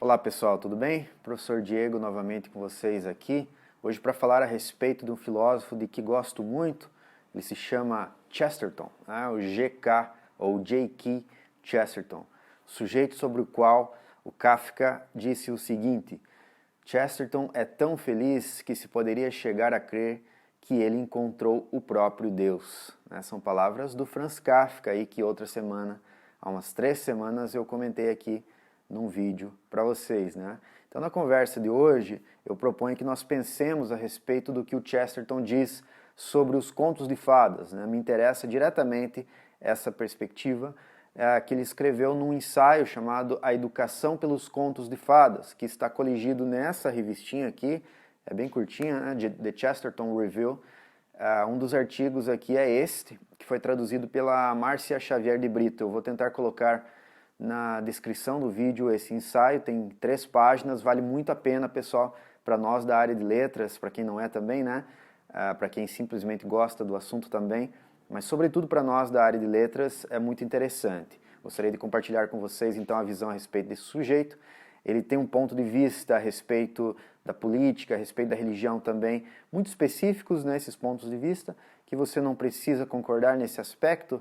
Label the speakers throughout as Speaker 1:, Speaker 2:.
Speaker 1: Olá pessoal, tudo bem? Professor Diego novamente com vocês aqui. Hoje para falar a respeito de um filósofo de que gosto muito. Ele se chama Chesterton, né? O G.K. ou J.K. Chesterton. Sujeito sobre o qual o Kafka disse o seguinte: Chesterton é tão feliz que se poderia chegar a crer que ele encontrou o próprio Deus. São palavras do Franz Kafka aí que outra semana, há umas 3 semanas, eu comentei aqui num vídeo para vocês, né? Então, na conversa de hoje, eu proponho que nós pensemos a respeito do que o Chesterton diz sobre os contos de fadas, né? Me interessa diretamente essa perspectiva que ele escreveu num ensaio chamado A Educação pelos Contos de Fadas, que está coligido nessa revistinha aqui, é bem curtinha, né? The Chesterton Review. Um dos artigos aqui é este, que foi traduzido pela Márcia Xavier de Brito. Eu vou tentar colocar na descrição do vídeo esse ensaio, tem 3 páginas, vale muito a pena, pessoal, para nós da área de letras, para quem não é também, né? Para quem simplesmente gosta do assunto também, mas sobretudo para nós da área de letras é muito interessante. Gostaria de compartilhar com vocês então a visão a respeito desse sujeito. Ele tem um ponto de vista a respeito da política, a respeito da religião também, muito específicos, né, esses pontos de vista, que você não precisa concordar nesse aspecto,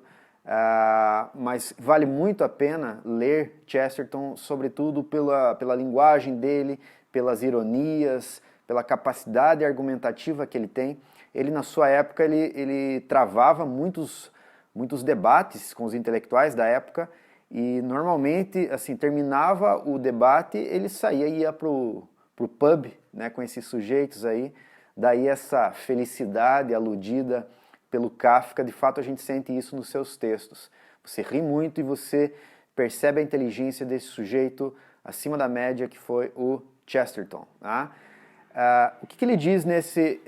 Speaker 1: mas vale muito a pena ler Chesterton, sobretudo pela linguagem dele, pelas ironias, pela capacidade argumentativa que ele tem. Ele, na sua época, ele travava muitos debates com os intelectuais da época e, normalmente, assim, terminava o debate, ele saía e ia pro pub, né, com esses sujeitos aí. Daí essa felicidade aludida pelo Kafka, de fato a gente sente isso nos seus textos. Você ri muito e você percebe a inteligência desse sujeito acima da média que foi o Chesterton. Tá? O que ele diz nesse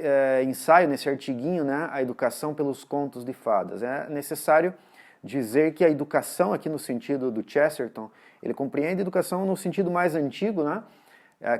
Speaker 1: ensaio, nesse artiguinho, né, A Educação pelos Contos de Fadas? É necessário dizer que a educação, aqui no sentido do Chesterton, ele compreende a educação no sentido mais antigo, né,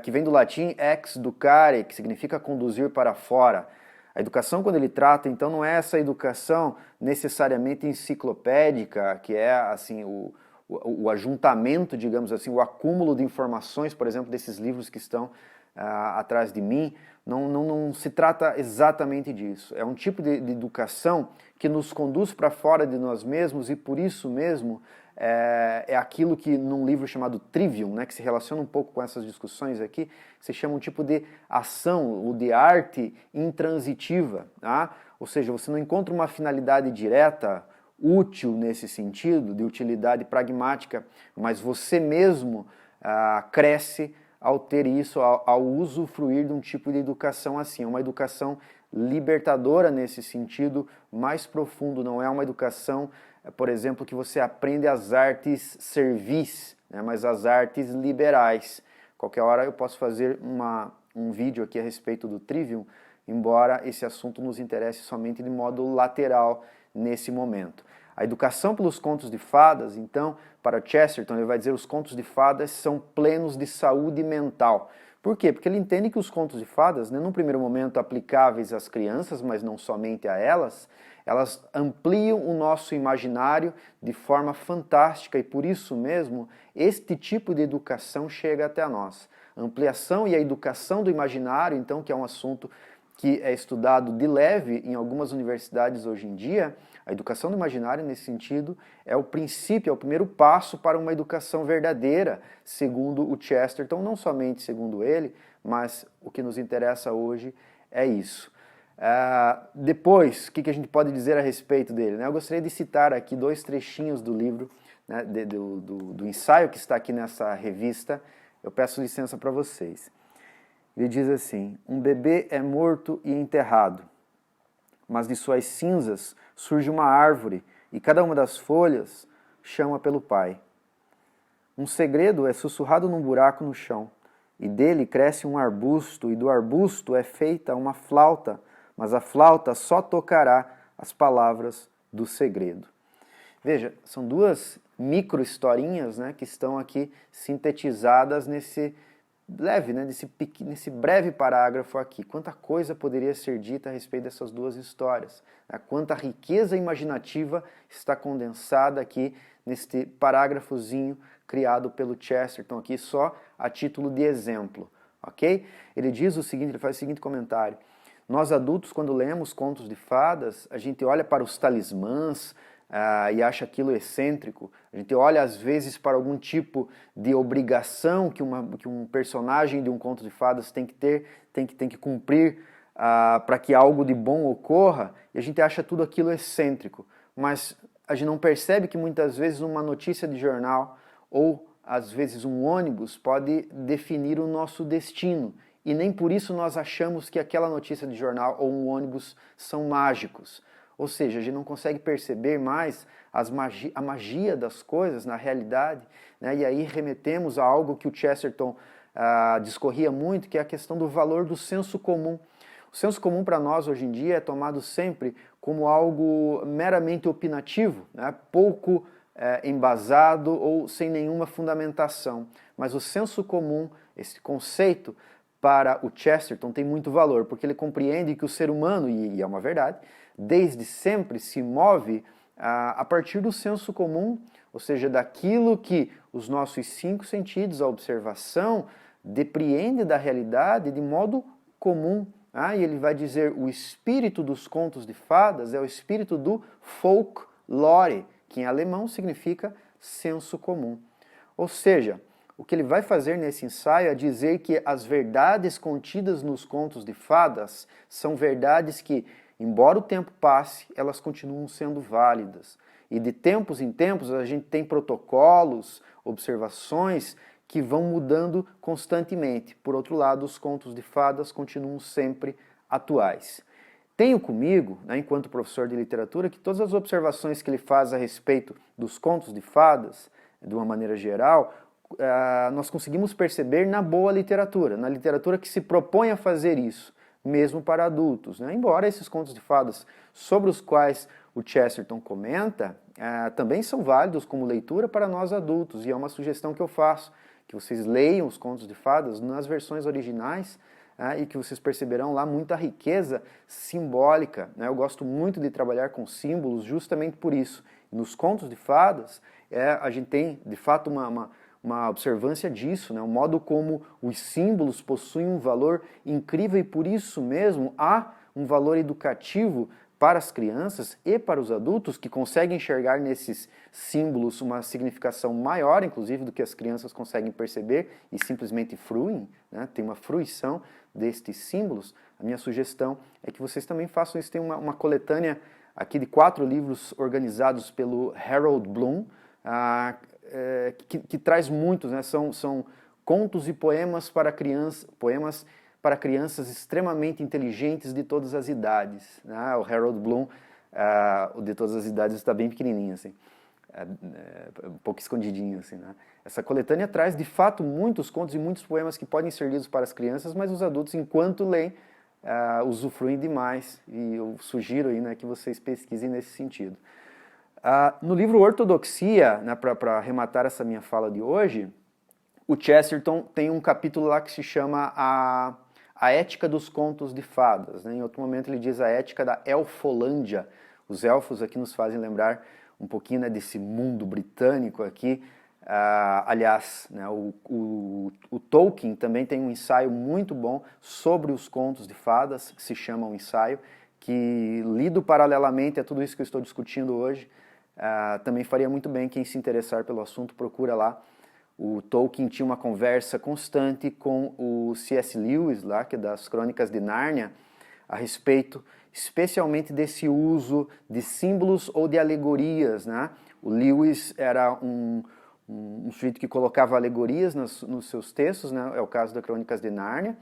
Speaker 1: que vem do latim ex ducare, que significa conduzir para fora. A educação, quando ele trata, então, não é essa educação necessariamente enciclopédica, que é assim o ajuntamento, digamos assim, o acúmulo de informações, por exemplo, desses livros que estão atrás de mim. Não se trata exatamente disso. É um tipo de educação que nos conduz para fora de nós mesmos e, por isso mesmo, é aquilo que num livro chamado Trivium, né, que se relaciona um pouco com essas discussões aqui, se chama um tipo de ação, ou de arte intransitiva. Tá? Ou seja, você não encontra uma finalidade direta, útil nesse sentido, de utilidade pragmática, mas você mesmo cresce ao ter isso, ao usufruir de um tipo de educação assim. É uma educação libertadora nesse sentido mais profundo, não é uma educação, por exemplo, que você aprende as artes servis, né, mas as artes liberais. Qualquer hora eu posso fazer um vídeo aqui a respeito do Trivium, embora esse assunto nos interesse somente de modo lateral nesse momento. A educação pelos contos de fadas, então, para Chesterton, ele vai dizer que os contos de fadas são plenos de saúde mental. Por quê? Porque ele entende que os contos de fadas, né, num primeiro momento aplicáveis às crianças, mas não somente a elas ampliam o nosso imaginário de forma fantástica e por isso mesmo este tipo de educação chega até nós. A ampliação e a educação do imaginário, então, que é um assunto que é estudado de leve em algumas universidades hoje em dia, a educação do imaginário, nesse sentido, é o princípio, é o primeiro passo para uma educação verdadeira, segundo o Chesterton, não somente segundo ele, mas o que nos interessa hoje é isso. Depois, o que a gente pode dizer a respeito dele? Né? Eu gostaria de citar aqui 2 trechinhos do livro, né, do ensaio que está aqui nessa revista. Eu peço licença para vocês. Ele diz assim: um bebê é morto e enterrado, mas de suas cinzas surge uma árvore e cada uma das folhas chama pelo pai. Um segredo é sussurrado num buraco no chão, e dele cresce um arbusto, e do arbusto é feita uma flauta, mas a flauta só tocará as palavras do segredo. Veja, são 2 micro-historinhas, né, que estão aqui sintetizadas nesse leve, né, nesse breve parágrafo aqui. Quanta coisa poderia ser dita a respeito dessas 2 histórias. Né? Quanta riqueza imaginativa está condensada aqui neste parágrafozinho criado pelo Chesterton aqui só a título de exemplo, ok? Ele diz o seguinte, ele faz o seguinte comentário: nós adultos, quando lemos contos de fadas, a gente olha para os talismãs e acha aquilo excêntrico. A gente olha às vezes para algum tipo de obrigação que um personagem de um conto de fadas tem que ter, tem que cumprir para que algo de bom ocorra, e a gente acha tudo aquilo excêntrico. Mas a gente não percebe que muitas vezes uma notícia de jornal ou às vezes um ônibus pode definir o nosso destino. E nem por isso nós achamos que aquela notícia de jornal ou um ônibus são mágicos. Ou seja, a gente não consegue perceber mais a magia das coisas na realidade, né? E aí remetemos a algo que o Chesterton discorria muito, que é a questão do valor do senso comum. O senso comum para nós hoje em dia é tomado sempre como algo meramente opinativo, né? Pouco embasado ou sem nenhuma fundamentação. Mas o senso comum, esse conceito, para o Chesterton tem muito valor, porque ele compreende que o ser humano, e é uma verdade, desde sempre se move a partir do senso comum, ou seja, daquilo que os nossos 5 sentidos, a observação, depreende da realidade de modo comum. E ele vai dizer, o espírito dos contos de fadas é o espírito do folklore, que em alemão significa senso comum. Ou seja, o que ele vai fazer nesse ensaio é dizer que as verdades contidas nos contos de fadas são verdades que, embora o tempo passe, elas continuam sendo válidas. E de tempos em tempos a gente tem protocolos, observações que vão mudando constantemente. Por outro lado, os contos de fadas continuam sempre atuais. Tenho comigo, enquanto professor de literatura, que todas as observações que ele faz a respeito dos contos de fadas, de uma maneira geral, nós conseguimos perceber na boa literatura, na literatura que se propõe a fazer isso, mesmo para adultos, né? Embora esses contos de fadas sobre os quais o Chesterton comenta, também são válidos como leitura para nós adultos, e é uma sugestão que eu faço, que vocês leiam os contos de fadas nas versões originais, e que vocês perceberão lá muita riqueza simbólica, né? Eu gosto muito de trabalhar com símbolos justamente por isso. Nos contos de fadas, a gente tem, de fato, uma observância disso, né? O modo como os símbolos possuem um valor incrível e por isso mesmo há um valor educativo para as crianças e para os adultos que conseguem enxergar nesses símbolos uma significação maior, inclusive, do que as crianças conseguem perceber e simplesmente fruem, né? Tem uma fruição destes símbolos. A minha sugestão é que vocês também façam isso. Tem uma coletânea aqui de 4 livros organizados pelo Harold Bloom, que traz muitos, né? São contos e poemas para crianças extremamente inteligentes de todas as idades. O Harold Bloom, o de todas as idades, está bem pequenininho, assim, um pouco escondidinho. Assim, né? Essa coletânea traz, de fato, muitos contos e muitos poemas que podem ser lidos para as crianças, mas os adultos, enquanto leem, usufruem demais. E eu sugiro aí, né, que vocês pesquisem nesse sentido. No livro Ortodoxia, né, para arrematar essa minha fala de hoje, o Chesterton tem um capítulo lá que se chama a ética dos contos de fadas. Né? Em outro momento ele diz a ética da Elfolândia. Os elfos aqui nos fazem lembrar um pouquinho, né, desse mundo britânico aqui. Aliás, né, o Tolkien também tem um ensaio muito bom sobre os contos de fadas, que se chama um ensaio, que lido paralelamente a tudo isso que eu estou discutindo hoje, também faria muito bem quem se interessar pelo assunto, procura lá. O Tolkien tinha uma conversa constante com o C.S. Lewis, lá, que é das Crônicas de Nárnia, a respeito especialmente desse uso de símbolos ou de alegorias. Né? O Lewis era um sujeito que colocava alegorias nos seus textos, né? É o caso das Crônicas de Nárnia.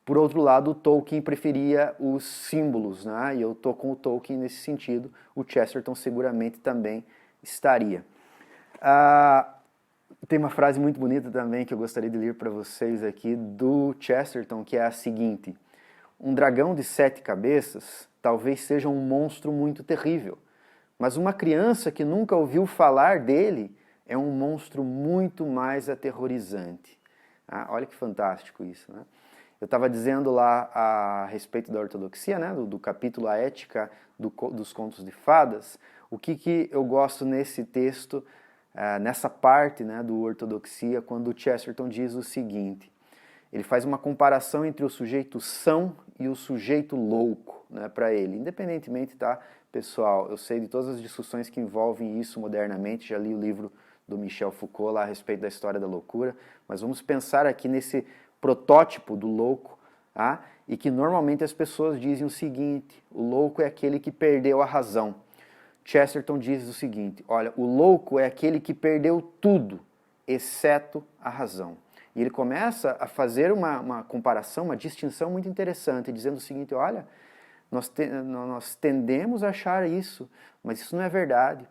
Speaker 1: Por outro lado, o Tolkien preferia os símbolos, né? E eu estou com o Tolkien nesse sentido. O Chesterton seguramente também estaria. Tem uma frase muito bonita também que eu gostaria de ler para vocês aqui do Chesterton, que é a seguinte: um dragão de 7 cabeças talvez seja um monstro muito terrível, mas uma criança que nunca ouviu falar dele é um monstro muito mais aterrorizante. Olha que fantástico isso, né? Eu estava dizendo lá a respeito da ortodoxia, né, do capítulo A Ética dos Contos de Fadas, o que eu gosto nesse texto nessa parte, né, do Ortodoxia, quando Chesterton diz o seguinte: ele faz uma comparação entre o sujeito são e o sujeito louco, né, para ele. Independentemente, tá, pessoal, eu sei de todas as discussões que envolvem isso modernamente, já li o livro do Michel Foucault lá a respeito da história da loucura, mas vamos pensar aqui nesse protótipo do louco, tá? E que normalmente as pessoas dizem o seguinte: o louco é aquele que perdeu a razão. Chesterton diz o seguinte: olha, o louco é aquele que perdeu tudo, exceto a razão. E ele começa a fazer uma comparação, uma distinção muito interessante, dizendo o seguinte: olha, nós tendemos a achar isso, mas isso não é verdade.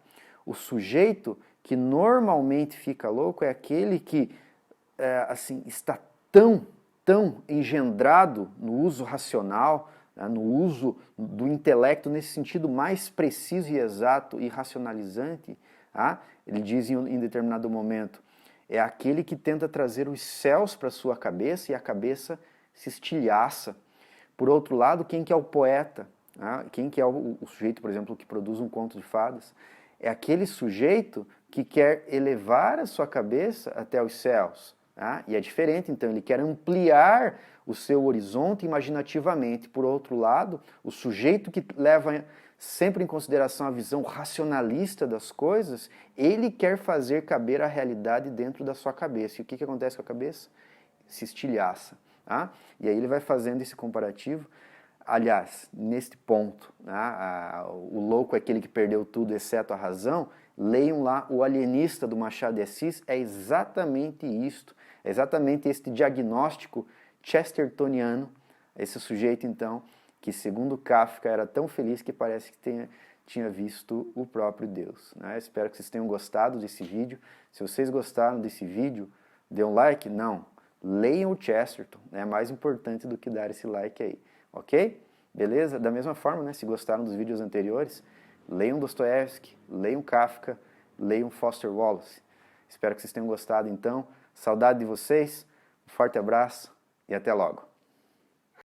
Speaker 1: O sujeito que normalmente fica louco é aquele que assim, está tão engendrado no uso racional, no uso do intelecto nesse sentido mais preciso e exato e racionalizante. Ele diz em determinado momento: é aquele que tenta trazer os céus para a sua cabeça e a cabeça se estilhaça. Por outro lado, quem que é o poeta? Quem que é o sujeito, por exemplo, que produz um conto de fadas? É aquele sujeito que quer elevar a sua cabeça até os céus. E é diferente, então, ele quer ampliar o seu horizonte imaginativamente. Por outro lado, o sujeito que leva sempre em consideração a visão racionalista das coisas, ele quer fazer caber a realidade dentro da sua cabeça. E o que acontece com a cabeça? Se estilhaça. E aí ele vai fazendo esse comparativo. Aliás, neste ponto, o louco é aquele que perdeu tudo exceto a razão. Leiam lá O Alienista, do Machado de Assis, é exatamente isto, é exatamente este diagnóstico chestertoniano, esse sujeito, então, que segundo Kafka era tão feliz que parece que tinha visto o próprio Deus. Espero que vocês tenham gostado desse vídeo. Se vocês gostaram desse vídeo, dê um like? Não, leiam o Chesterton, é mais importante do que dar esse like aí, ok? Beleza? Da mesma forma, se gostaram dos vídeos anteriores, leiam Dostoiévski, leiam Kafka, leiam Foster Wallace. Espero que vocês tenham gostado, então. Saudade de vocês, um forte abraço e até logo.